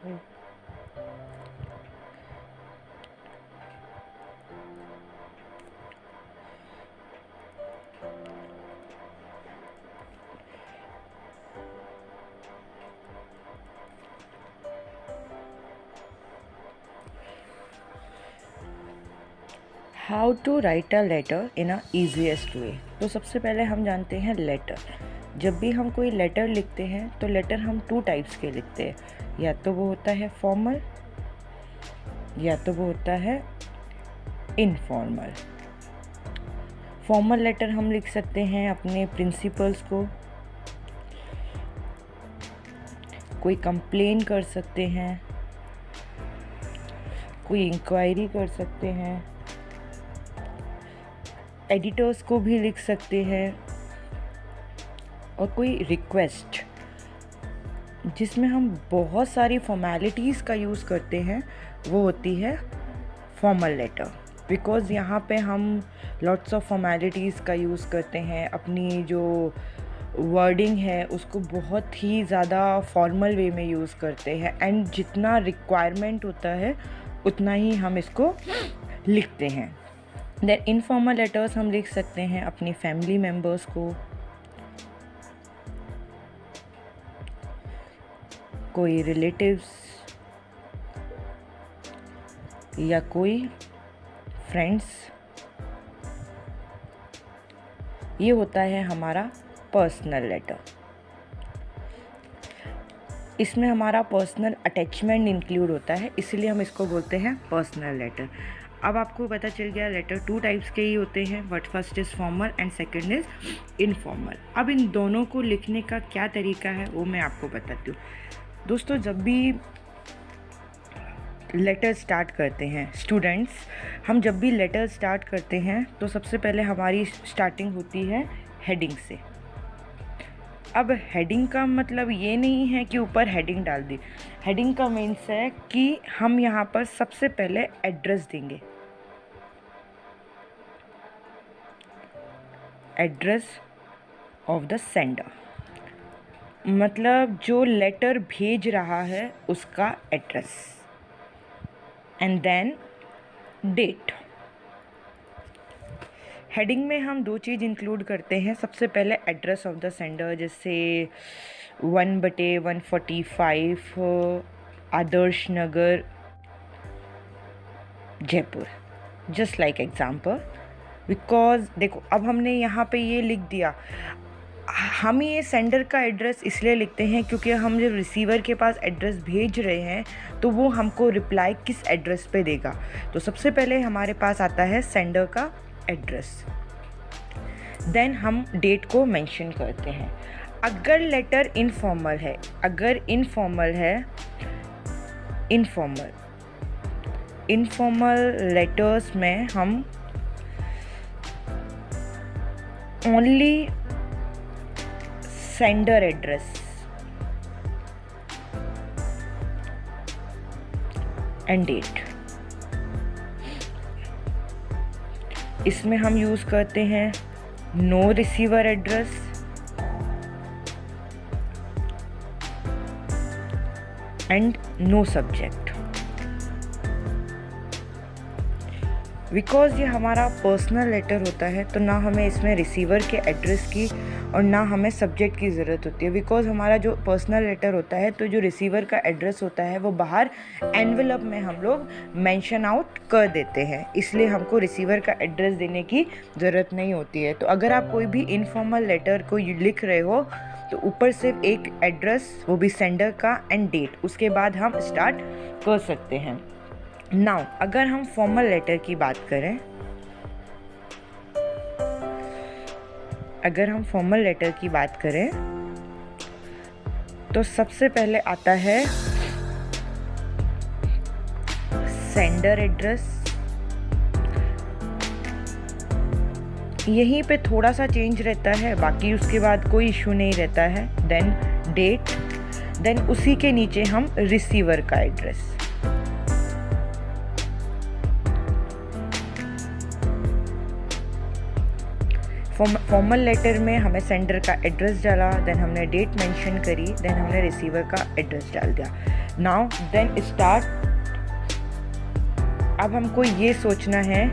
How to write a letter in a easiest way. तो सबसे पहले हम जानते हैं लेटर। जब भी हम कोई लेटर लिखते हैं तो लेटर हम 2 टाइप्स के लिखते हैं, या तो वो होता है फॉर्मल या तो वो होता है इनफॉर्मल। फॉर्मल लेटर हम लिख सकते हैं अपने प्रिंसिपल्स को, कोई कंप्लेन कर सकते हैं, कोई इंक्वायरी कर सकते हैं, एडिटर्स को भी लिख सकते हैं, और कोई रिक्वेस्ट जिसमें हम बहुत सारी फॉर्मेलिटीज़ का यूज़ करते हैं वो होती है फॉर्मल लेटर। बिकॉज़ यहाँ पे हम लॉट्स ऑफ फॉर्मेलिटीज़ का यूज़ करते हैं, अपनी जो वर्डिंग है उसको बहुत ही ज़्यादा फॉर्मल वे में यूज़ करते हैं, एंड जितना रिक्वायरमेंट होता है उतना ही हम इसको लिखते हैं। देन इनफॉर्मल लेटर्स हम लिख सकते हैं अपनी फैमिली मेम्बर्स को, कोई रिलेटिव्स या कोई फ्रेंड्स। ये होता है हमारा पर्सनल लेटर। इसमें हमारा पर्सनल अटैचमेंट इंक्लूड होता है, इसीलिए हम इसको बोलते हैं पर्सनल लेटर। अब आपको पता चल गया लेटर 2 टाइप्स के ही होते हैं, but first is formal and second is informal. अब इन दोनों को लिखने का क्या तरीका है वो मैं आपको बताती हूँ। दोस्तों, जब भी लेटर स्टार्ट करते हैं स्टूडेंट्स, हम जब भी लेटर स्टार्ट करते हैं तो सबसे पहले हमारी स्टार्टिंग होती है हेडिंग से। अब हेडिंग का मतलब ये नहीं है कि ऊपर हेडिंग डाल दी। हेडिंग का मीन्स है कि हम यहाँ पर सबसे पहले एड्रेस देंगे, एड्रेस ऑफ द सेंडर, मतलब जो लेटर भेज रहा है उसका address, and then date. Heading में हम 2 चीज़ इंक्लूड करते हैं। सबसे पहले एड्रेस ऑफ द सेंडर, जैसे 1/145 Adarsh Nagar Jaipur, just like example. Because देखो, अब हमने यहाँ पे ये लिख दिया, हम ये सेंडर का एड्रेस इसलिए लिखते हैं क्योंकि हम जब रिसीवर के पास एड्रेस भेज रहे हैं तो वो हमको रिप्लाई किस एड्रेस पे देगा। तो सबसे पहले हमारे पास आता है सेंडर का एड्रेस, देन हम डेट को मेंशन करते हैं। अगर लेटर इनफॉर्मल है, इनफॉर्मल लेटर्स में हम only sender address and date, इसमें हम यूज़ करते हैं no receiver address, and no subject. Because ये हमारा पर्सनल लेटर होता है तो ना हमें इसमें रिसीवर के एड्रेस की और ना हमें सब्जेक्ट की ज़रूरत होती है। बिकॉज़ हमारा जो पर्सनल लेटर होता है तो जो रिसीवर का एड्रेस होता है वो बाहर एनवेलप में हम लोग मेंशन आउट कर देते हैं, इसलिए हमको रिसीवर का एड्रेस देने की ज़रूरत नहीं होती है। तो अगर आप कोई भी इनफॉर्मल लेटर को लिख रहे हो तो ऊपर सिर्फ एक एड्रेस, वो भी सेंडर का, एंड डेट, उसके बाद हम स्टार्ट कर सकते हैं। नाउ अगर हम फॉर्मल लेटर की बात करें, तो सबसे पहले आता है सेंडर एड्रेस। यहीं पे थोड़ा सा चेंज रहता है, बाकी उसके बाद कोई इशू नहीं रहता है। देन डेट, देन उसी के नीचे हम रिसीवर का एड्रेस। फॉर्मल लेटर में हमें सेंडर का एड्रेस डाला, देन हमने डेट मेंशन करी, देन हमने रिसीवर का एड्रेस डाल दिया। Now then start. अब हमको ये सोचना है,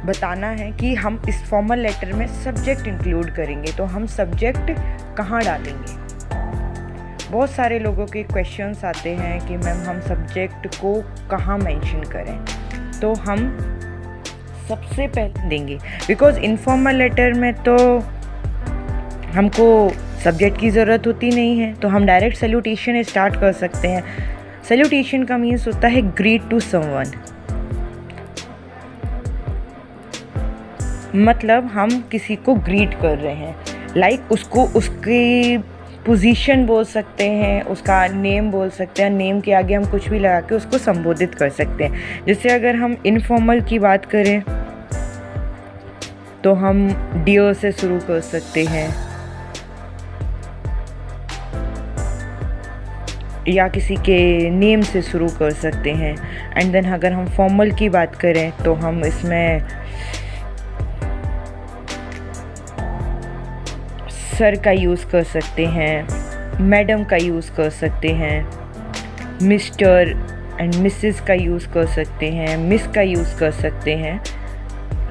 बताना है कि हम इस फॉर्मल लेटर में सब्जेक्ट इंक्लूड करेंगे, तो हम सब्जेक्ट कहाँ डालेंगे। बहुत सारे लोगों के क्वेश्चंस आते हैं कि मैम हम सब्जेक्ट को कहाँ मेंशन करें, तो हम सबसे पहले देंगे, बिकॉज इनफॉर्मल लेटर में तो हमको सब्जेक्ट की ज़रूरत होती नहीं है, तो हम डायरेक्ट सैल्यूटेशन स्टार्ट कर सकते हैं। सैल्यूटेशन का मीन्स होता है ग्रीट टू समवन, मतलब हम किसी को ग्रीट कर रहे हैं, लाइक उसको उसकी पोजीशन बोल सकते हैं, उसका नेम बोल सकते हैं, नेम के आगे हम कुछ भी लगा के उसको संबोधित कर सकते हैं। जैसे अगर हम इनफॉर्मल की बात करें तो हम डियर से शुरू कर सकते हैं, या किसी के नेम से शुरू कर सकते हैं। एंड देन अगर हम फॉर्मल की बात करें तो हम इसमें सर का यूज़ कर सकते हैं, मैडम का यूज़ कर सकते हैं, मिस्टर एंड मिसेस का यूज़ कर सकते हैं, मिस का यूज़ कर सकते हैं।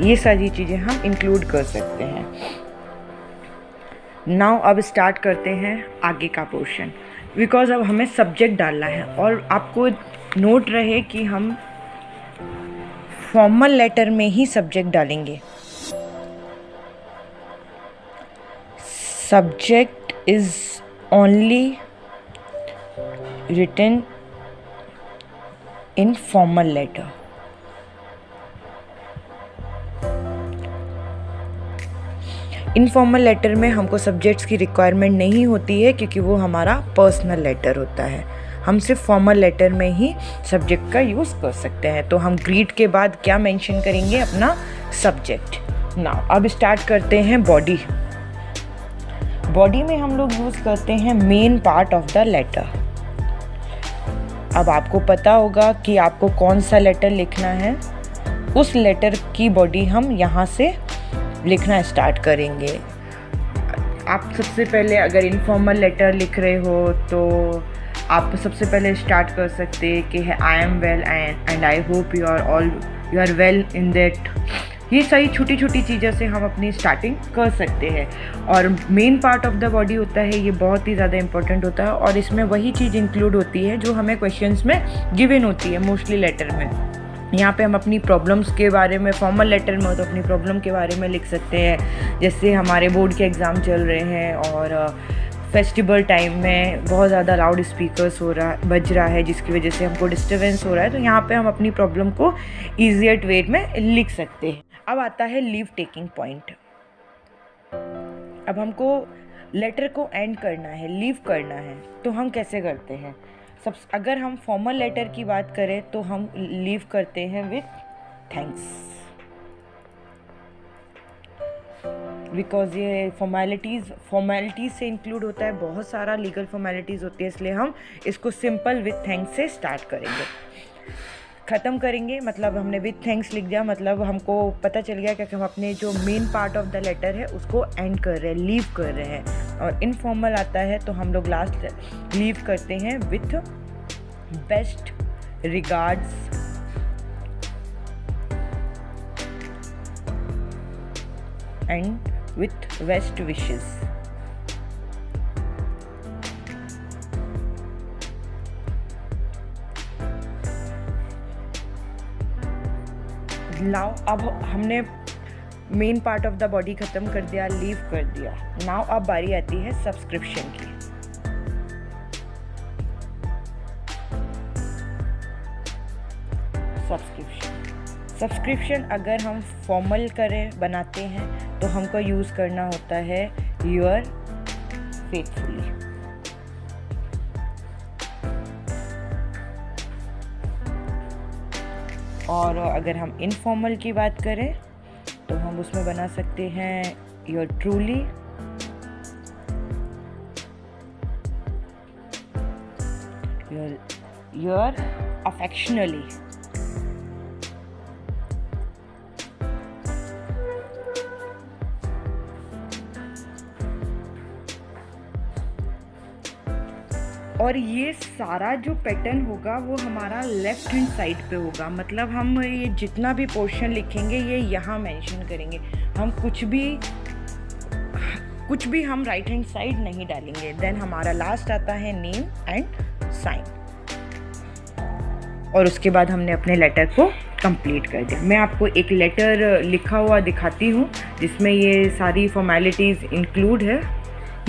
ये सारी चीज़ें हम इंक्लूड कर सकते हैं। नाउ अब स्टार्ट करते हैं आगे का पोर्शन, बिकॉज अब हमें सब्जेक्ट डालना है। और आपको नोट रहे कि हम फॉर्मल लेटर में ही सब्जेक्ट डालेंगे। Subject is only written in formal letter. Informal letter में हमको सब्जेक्ट्स की रिक्वायरमेंट नहीं होती है, क्योंकि वो हमारा पर्सनल लेटर होता है। हम सिर्फ फॉर्मल लेटर में ही सब्जेक्ट का यूज़ कर सकते हैं। तो हम ग्रीट के बाद क्या मेंशन करेंगे, अपना सब्जेक्ट। नाउ अब स्टार्ट करते हैं बॉडी। बॉडी में हम लोग यूज़ करते हैं main part of the letter. अब आपको पता होगा कि आपको कौन सा लेटर लिखना है, उस लेटर की बॉडी हम यहाँ से लिखना स्टार्ट करेंगे। आप सबसे पहले अगर इनफॉर्मल लेटर लिख रहे हो तो आप सबसे पहले स्टार्ट कर सकते हैं कि I am well and I hope you are well in that. ये सारी छोटी छोटी चीज़ों से हम अपनी स्टार्टिंग कर सकते हैं। और main part of the body होता है, ये बहुत ही ज़्यादा इंपॉर्टेंट होता है, और इसमें वही चीज़ इंक्लूड होती है जो हमें क्वेश्चंस में गिवन होती है मोस्टली लेटर में। यहाँ पे हम अपनी प्रॉब्लम्स के बारे में, फॉर्मल लेटर में हो तो अपनी प्रॉब्लम के बारे में लिख सकते हैं। जैसे हमारे बोर्ड के एग्ज़ाम चल रहे हैं और फेस्टिवल टाइम में बहुत ज़्यादा लाउड स्पीकर्स बज रहा है, जिसकी वजह से हमको डिस्टर्बेंस हो रहा है, तो यहाँ पे हम अपनी प्रॉब्लम को ईजियर वे में लिख सकते हैं। अब आता है लीव टेकिंग पॉइंट। अब हमको लेटर को एंड करना है, लीव करना है, तो हम कैसे करते हैं। अगर हम फॉर्मल लेटर की बात करें तो हम लीव करते हैं विथ थैंक्स, बिकॉज ये फॉर्मेलिटीज़ से इंक्लूड होता है, बहुत सारा लीगल फॉर्मेलिटीज़ होती है, इसलिए हम इसको सिंपल विथ थैंक्स से स्टार्ट करेंगे, ख़त्म करेंगे। मतलब हमने विथ थैंक्स लिख दिया, मतलब हमको पता चल गया कि हम अपने जो main part of the letter है उसको एंड कर रहे हैं, लीव कर रहे हैं। और इनफॉर्मल आता है तो हम लोग लास्ट लीव करते हैं with best regards and with best wishes. Now अब हमने main part of the body ख़त्म कर दिया, लीव कर दिया। नाउ अब बारी आती है सब्सक्रिप्शन की। सब्सक्रिप्शन अगर हम फॉर्मल बनाते हैं तो हमको यूज़ करना होता है योर फेथफुली। और अगर हम इनफॉर्मल की बात करें तो हम उसमें बना सकते हैं योर ट्रूली, योर अफेक्शनली, और ये सारा जो पैटर्न होगा वो हमारा लेफ़्ट हैंड साइड पे होगा, मतलब हम ये जितना भी पोर्शन लिखेंगे ये यहाँ मेंशन करेंगे, हम कुछ भी हम राइट हैंड साइड नहीं डालेंगे। देन हमारा लास्ट आता है नेम एंड साइन, और उसके बाद हमने अपने लेटर को कंप्लीट कर दिया। मैं आपको एक लेटर लिखा हुआ दिखाती हूँ जिसमें ये सारी फॉर्मेलिटीज़ इंक्लूड है।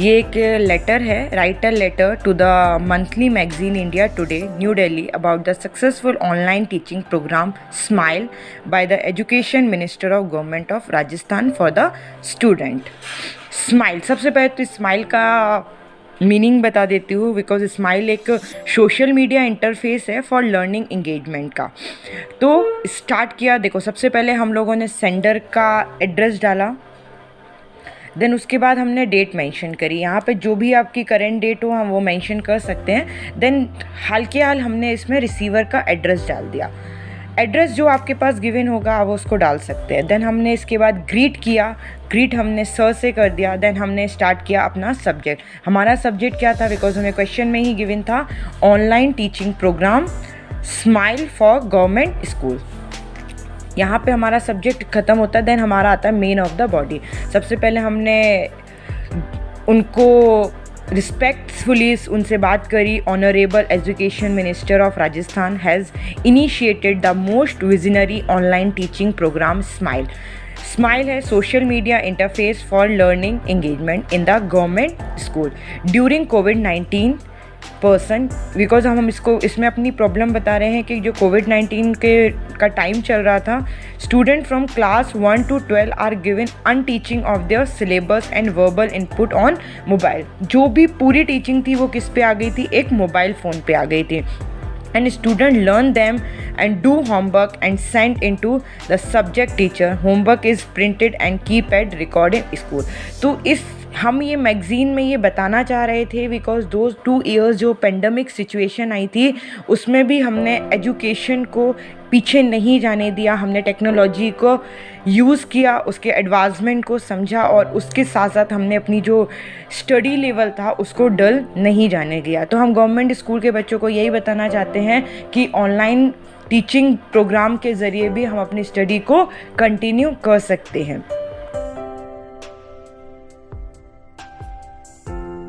ये एक लेटर है, write a letter to the monthly magazine India Today New Delhi about the successful online teaching programme SMILE by the education minister of government of Rajasthan for the student. SMILE, सबसे पहले तो स्माइल का meaning बता देती हूँ, बिकॉज स्माइल एक social media interface है for learning engagement का। तो स्टार्ट किया, देखो सबसे पहले हम लोगों ने सेंडर का एड्रेस डाला, देन उसके बाद हमने डेट मेंशन करी। यहाँ पे जो भी आपकी करेंट डेट हो हम वो मेंशन कर सकते हैं। देन हाल के हाल हमने इसमें रिसीवर का एड्रेस डाल दिया। एड्रेस जो आपके पास गिवन होगा आप उसको डाल सकते हैं। देन हमने इसके बाद ग्रीट किया, ग्रीट हमने सर से कर दिया। देन हमने स्टार्ट किया अपना सब्जेक्ट। हमारा सब्जेक्ट क्या था, बिकॉज हमें क्वेश्चन में ही गिवन था online teaching programme SMILE for government school. यहाँ पे हमारा सब्जेक्ट ख़त्म होता है। देन हमारा आता है मेन ऑफ द बॉडी। सबसे पहले हमने उनको रिस्पेक्टफुली उनसे बात करी। Honourable education minister of Rajasthan has initiated the most visionary online teaching programme smile. Smile है social media interface for learning engagement in the government school during Covid person. Because हम इसमें अपनी प्रॉब्लम बता रहे हैं कि जो कोविड-19 का टाइम चल रहा था, student from class 1 to 12 are given unteaching of their syllabus and verbal input on mobile. जो भी पूरी टीचिंग थी वो किस पे आ गई थी, एक मोबाइल फ़ोन पे आ गई थी। and student learn them and do homework and send into the subject teacher. Homework is printed and keep at record in school. तो इस हम ये मैगज़ीन में ये बताना चाह रहे थे बिकॉज दो 2 years जो पेंडेमिक सिचुएशन आई थी उसमें भी हमने एजुकेशन को पीछे नहीं जाने दिया। हमने टेक्नोलॉजी को यूज़ किया, उसके एडवांसमेंट को समझा और उसके साथ साथ हमने अपनी जो स्टडी लेवल था उसको डल नहीं जाने दिया। तो हम गवर्नमेंट स्कूल के बच्चों को यही बताना चाहते हैं कि ऑनलाइन टीचिंग प्रोग्राम के ज़रिए भी हम अपनी स्टडी को कंटिन्यू कर सकते हैं।